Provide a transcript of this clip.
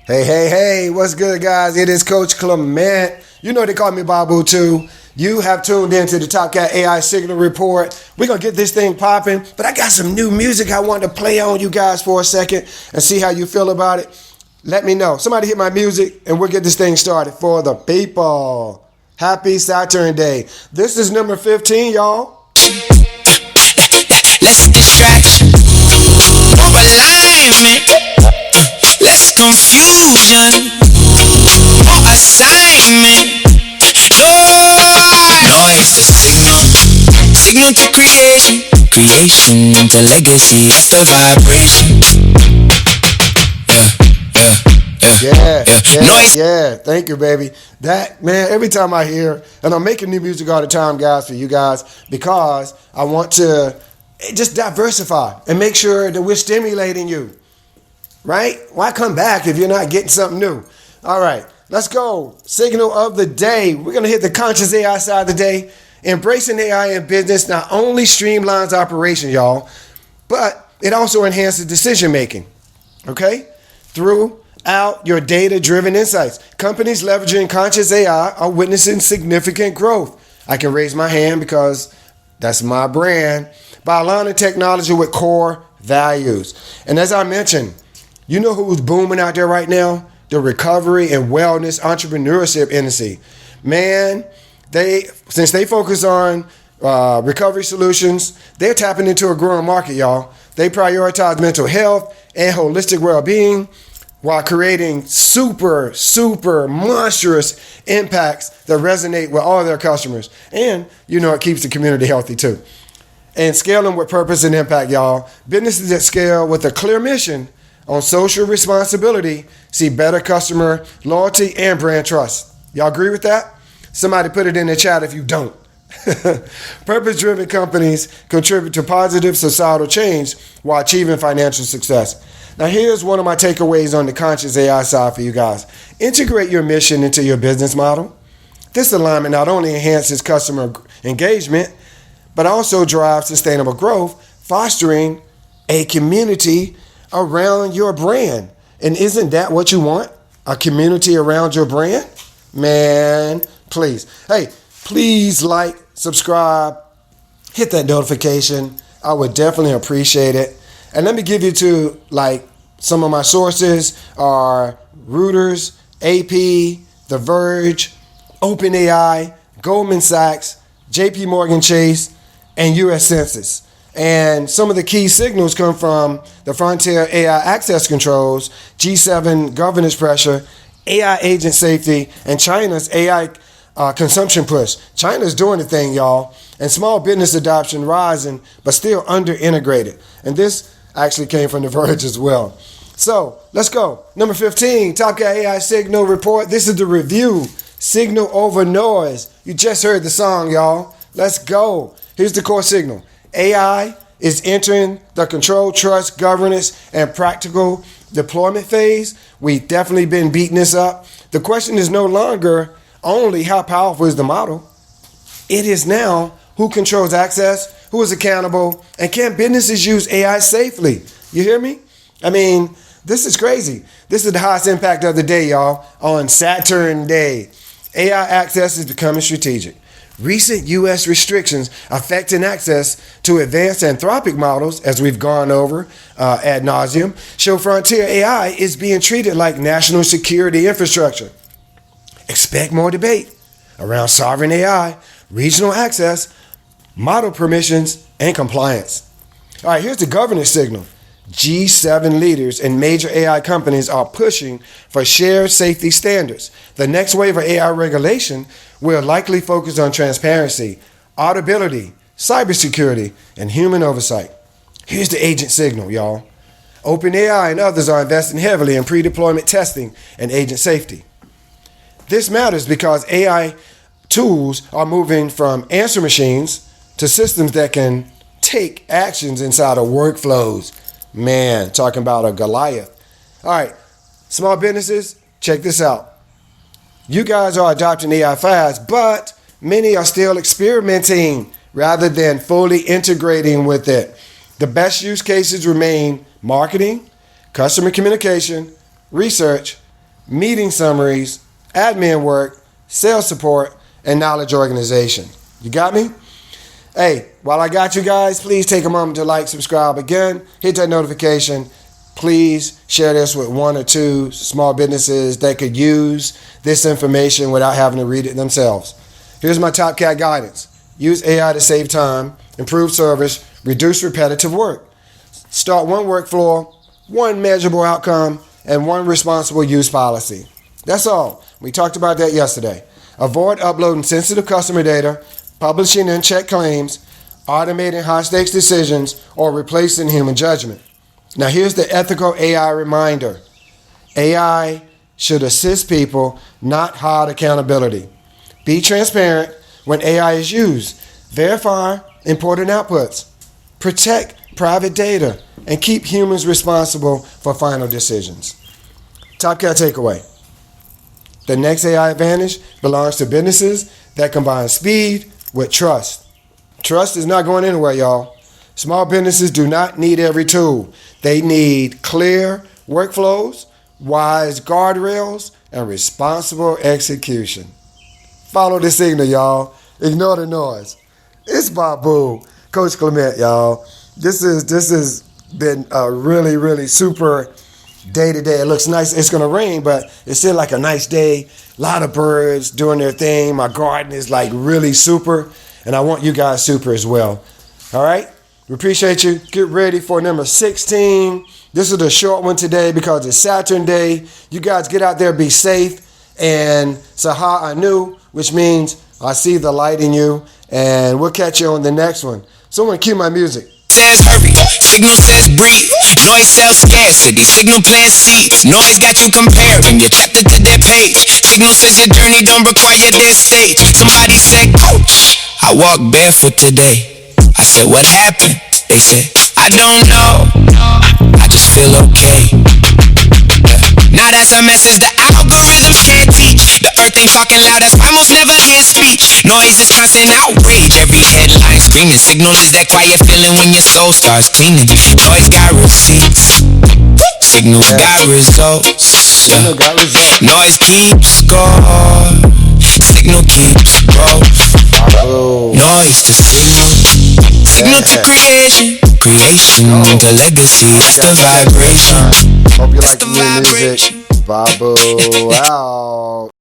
Hey, what's good, guys? It is Coach Clement. You know they call me Babu too. You have tuned into the TopCat AI Signal Report. We're going to get this thing popping, but I got some new music I want to play on you guys for a second and see how you feel about it. Let me know. Somebody hit my music and we'll get this thing started for the people. Happy Saturn Day. This is number 15, y'all. Less distraction, more alignment, less confusion, more assignment. Noise to signal to creation into legacy. That's the vibration. Noise. Yeah. Thank you, baby. That, man, every time I hear, and I'm making new music all the time, guys, for you guys, because I want to just diversify and make sure that we're stimulating you, right? Why come back if you're not getting something new? All right, let's go. Signal of the day. We're going to hit the conscious AI side of the day. Embracing AI in business not only streamlines operation, y'all, but it also enhances decision making, okay? Throughout your data-driven insights. Companies leveraging conscious AI are witnessing significant growth. I can raise my hand because that's my brand. By aligning technology with core values. And as I mentioned, you know who's booming out there right now? The recovery and wellness entrepreneurship industry. Man, since they focus on recovery solutions, they're tapping into a growing market, y'all. They prioritize mental health and holistic well-being while creating super monstrous impacts that resonate with all their customers. And, you know, it keeps the community healthy too. And scaling with purpose and impact, y'all. Businesses that scale with a clear mission on social responsibility see better customer loyalty and brand trust. Y'all agree with that? Somebody put it in the chat if you don't. Purpose-driven companies contribute to positive societal change while achieving financial success. Now, here's one of my takeaways on the conscious AI side for you guys. Integrate your mission into your business model. This alignment not only enhances customer engagement, but also drives sustainable growth, fostering a community around your brand. And isn't that what you want? A community around your brand? Man, please. Hey, please like, subscribe, hit that notification. I would definitely appreciate it. And let me give you some of my sources are Reuters, AP, The Verge, OpenAI, Goldman Sachs, JP Morgan Chase, and U.S. Census. And some of the key signals come from the Frontier AI Access Controls, G7 governance pressure, AI agent safety, and China's AI consumption push. China's doing the thing, y'all, and small business adoption rising, but still under-integrated. And this actually came from The Verge as well. So let's go. Number 15, TopCat AI Signal Report. This is the review. Signal over noise. You just heard the song, y'all. Let's go. Here's the core signal. AI is entering the control, trust, governance, and practical deployment phase. We've definitely been beating this up. The question is no longer only how powerful is the model. It is now who controls access, who is accountable, and can businesses use AI safely? You hear me? I mean, this is crazy. This is the highest impact of the day, y'all, on Saturn Day. AI access is becoming strategic. Recent U.S. restrictions affecting access to advanced Anthropic models, as we've gone over ad nauseum, show Frontier AI is being treated like national security infrastructure. Expect more debate around sovereign AI, regional access, model permissions, and compliance. All right, here's the governance signal. G7 leaders and major AI companies are pushing for shared safety standards. The next wave of AI regulation will likely focus on transparency, auditability, cybersecurity, and human oversight. Here's the agent signal, y'all. OpenAI and others are investing heavily in pre-deployment testing and agent safety. This matters because AI tools are moving from answer machines to systems that can take actions inside of workflows. Man, talking about a Goliath. All right, small businesses, check this out. You guys are adopting AI fast, but many are still experimenting rather than fully integrating with it. The best use cases remain marketing, customer communication, research, meeting summaries, admin work, sales support, and knowledge organization. You got me? Hey, while I got you guys, please take a moment to like, subscribe again, hit that notification. Please share this with 1 or 2 small businesses that could use this information without having to read it themselves. Here's my TopCat guidance. Use AI to save time, improve service, reduce repetitive work. Start one workflow, one measurable outcome, and one responsible use policy. That's all. We talked about that yesterday. Avoid uploading sensitive customer data, publishing unchecked claims, automating high-stakes decisions, or replacing human judgment. Now here's the ethical AI reminder. AI should assist people, not hide accountability. Be transparent when AI is used. Verify important outputs. Protect private data and keep humans responsible for final decisions. TopCat takeaway. The next AI advantage belongs to businesses that combine speed with trust. Trust is not going anywhere, y'all. Small businesses do not need every tool. They need clear workflows, wise guardrails, and responsible execution. Follow the signal, y'all. Ignore the noise. It's Babu, Coach Clement, y'all. This has been a really, really super day today. It looks nice. It's going to rain, but it's still like a nice day. A lot of birds doing their thing. My garden is like really super, and I want you guys super as well. All right? We appreciate you. Get ready for number 16. This is a short one today because it's Saturn Day. You guys get out there, be safe, and Saha Anu, which means I see the light in you, and we'll catch you on the next one. Someone cue my music. Says hurry, signal says breathe. Noise sells scarcity, signal plan C. Noise got you comparing your chapter to their page. Signal says your journey don't require their stage. Somebody said, coach, I walked barefoot today. I said, what happened? They said, I don't know, I just feel okay. Now that's a message the algorithms can't teach. The earth ain't talking loud, that's why most never hear speech. Noise is constant outrage, every headline screaming. Signal is that quiet feeling when your soul starts cleaning. Noise got receipts, signal got results. Noise keeps score, signal keeps growth. Noise to signal, signal to creation, creation to legacy. It's the vibration. Hope you like the new music. Babu out.